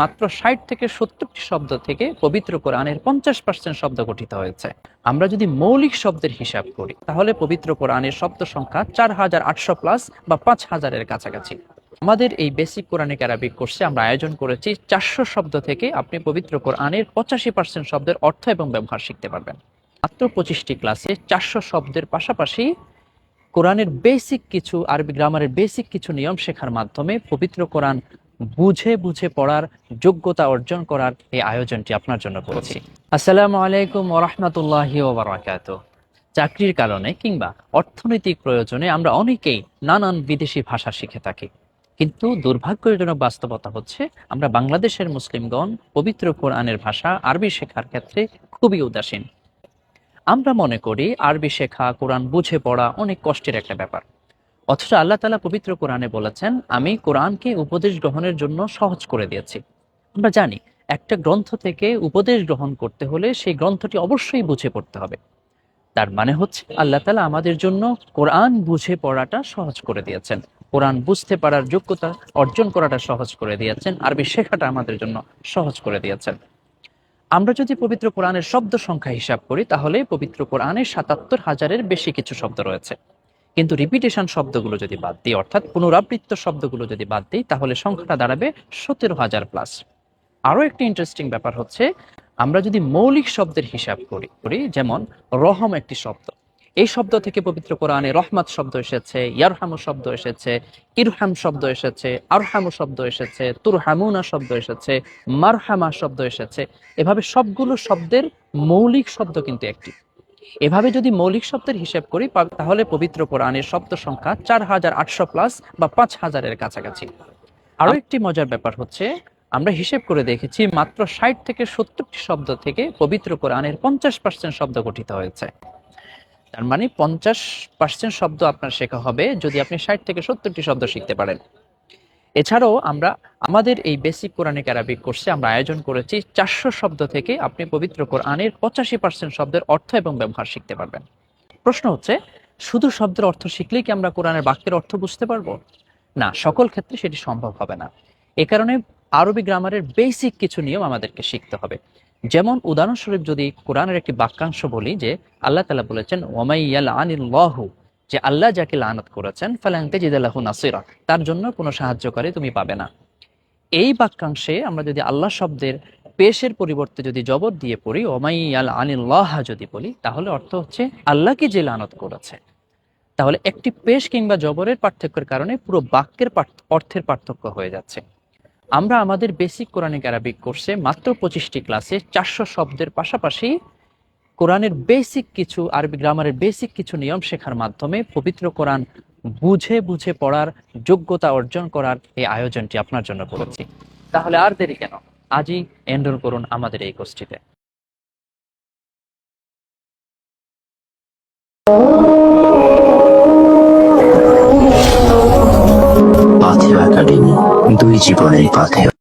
মাত্র ৬০ থেকে ৭০টি শব্দ থেকে পবিত্র কোরআনের ৫০% শব্দ গঠিত হয়েছে। আমরা যদি মৌলিক শব্দের হিসাব করি তাহলে পবিত্র কোরআনের শব্দ সংখ্যা ৪,৮০০+ বা ৫,০০০-এর কাছাকাছি। আমাদের এই বেসিক কোরআনিক আরবিক কোর্সে আমরা আয়োজন করেছি ৪০০ শব্দ থেকে আপনি পবিত্র কোরআনের ৮৫% শব্দের অর্থ এবং ব্যবহার শিখতে পারবেন। মাত্র ২৫টি ক্লাসে ৪০০ শব্দের পাশাপাশি কোরআনের বেসিক কিছু আরবি গ্রামারের বেসিক কিছু নিয়ম শেখার মাধ্যমে পবিত্র কোরআন বুঝে বুঝে পড়ার যোগ্যতা অর্জন করার এই আয়োজনটি আপনার জন্য করেছি। আসসালামু আলাইকুম ওয়া রাহমাতুল্লাহি ওয়া বারাকাতুহু। চাকরির কারণে কিংবা অর্থনৈতিক প্রয়োজনে আমরা অনেকেই নানান বিদেশি ভাষা শিখে থাকি, কিন্তু দুর্ভাগ্যজনক বাস্তবতা হচ্ছে আমরা বাংলাদেশের মুসলিমগণ পবিত্র কোরআনের ভাষা আরবি শেখার ক্ষেত্রে খুবই উদাসীন। আমরা মনে করি আরবি শেখা, কোরআন বুঝে পড়া অনেক কষ্টের একটা ব্যাপার, অথচ আল্লাহ তাআলা পবিত্র কোরআনে বলেছেন, আমি কোরআনকে উপদেশ গ্রহণের জন্য সহজ করে দিয়েছি। আমরা জানি একটা গ্রন্থ থেকে উপদেশ গ্রহণ করতে হলে সেই গ্রন্থটি অবশ্যই বুঝে পড়তে হবে। তার মানে হচ্ছে আল্লাহ তাআলা আমাদের জন্য কোরআন বুঝে পড়াটা সহজ করে দিয়েছেন, কোরআন বুঝতে পারার যোগ্যতা অর্জন করাটা সহজ করে দিয়েছেন, আরবি শেখাটা আমাদের জন্য সহজ করে দিয়েছেন। আমরা যদি পবিত্র কোরআনের শব্দ সংখ্যা হিসাব করি তাহলে পবিত্র কোরআনে ৭৭,০০০-এর বেশি কিছু শব্দ রয়েছে, কিন্তু রিপিটেশন শব্দগুলো যদি বাদ দিই, অর্থাৎ পুনরাবৃত্ত শব্দগুলো যদি বাদ দিই, তাহলে সংখ্যাটা দাঁড়াবে ১৭,০০০+। আরও একটি ইন্টারেস্টিং ব্যাপার হচ্ছে, আমরা যদি মৌলিক শব্দের হিসাব করি যেমন রহম একটি শব্দ, এই শব্দ থেকে পবিত্র কোরআনে রহমত শব্দ এসেছে, ইয়ারহামু শব্দ এসেছে, ইরহাম শব্দ এসেছে, আরহামু শব্দ এসেছে, তুরহামুনা শব্দ এসেছে, মারহামা শব্দ এসেছে। এভাবে সবগুলো শব্দের মৌলিক শব্দ কিন্তু একটি। এভাবে যদি মৌলিক শব্দের হিসাব করি তাহলে পবিত্র কোরআনের শব্দ সংখ্যা ৪,৮০০+ বা ৫,০০০-এর কাছাকাছি। আরও একটি মজার ব্যাপার হচ্ছে, আমরা হিসেব করে দেখেছি মাত্র ৬০ থেকে ৭০টি শব্দ থেকে পবিত্র কোরআনের ৫০% শব্দ গঠিত হয়েছে। তার মানে ৫০% শব্দ আপনার শেখা হবে যদি আপনি ৬০ থেকে ৭০টি শব্দ শিখতে পারেন। এছাড়াও আমরা আমাদের এই বেসিক কোরআনিক আরবিক কোর্সে আমরা আয়োজন করেছি ৪০০ শব্দ থেকে আপনি পবিত্র কোরআনের ৮৫% শব্দের অর্থ এবং ব্যবহার শিখতে পারবেন। প্রশ্ন হচ্ছে, শুধু শব্দের অর্থ শিখলেই কি আমরা কোরআনের বাক্যের অর্থ বুঝতে পারবো? না, সকল ক্ষেত্রে সেটি সম্ভব হবে না। এ কারণে আরবি গ্রামারের বেসিক কিছু নিয়ম আমাদেরকে শিখতে হবে। যেমন উদাহরণস্বরূপ যদি কোরআনের একটি বাক্যাংশ বলি যে আল্লাহ তাআলা বলেছেন, ওয়ামাই ইয়ালআনিল্লাহু, যে আল্লাহ যাকে লানত করেছেন, ফালান তাজিদা লাহু নাসিরা, তার জন্য কোনো সাহায্যকারী তুমি পাবে না। এই বাক্যাংশে আমরা যদি আল্লাহ শব্দের পেশের পরিবর্তে যদি জবর দিয়ে পড়ি, ওমাই ইয়ালআনিল্লাহ যদি বলি, তাহলে অর্থ হচ্ছে আল্লাহকে যে লানত করেছে। তাহলে একটি পেশ কিংবা জবরের পার্থক্যের কারণে পুরো বাক্যের অর্থের পার্থক্য হয়ে যাচ্ছে। আমরা আমাদের বেসিক কোরআনিক আরবিক কোর্সে মাত্র 25টি ক্লাসে ৪০০ শব্দের পাশাপাশি কোরআনের বেসিক কিছু আরবি গ্রামারের বেসিক কিছু নিয়ম শেখার মাধ্যমে পবিত্র কোরআন বুঝে বুঝে পড়ার যোগ্যতা অর্জন করার এই আয়োজনটি আপনার জন্য করেছি। তাহলে আর দেরি কেন, আজই এনরোল করুন আমাদের এই কোর্সটিতে। পাথেয় একাডেমি, দুই জীবনের পাথেয়।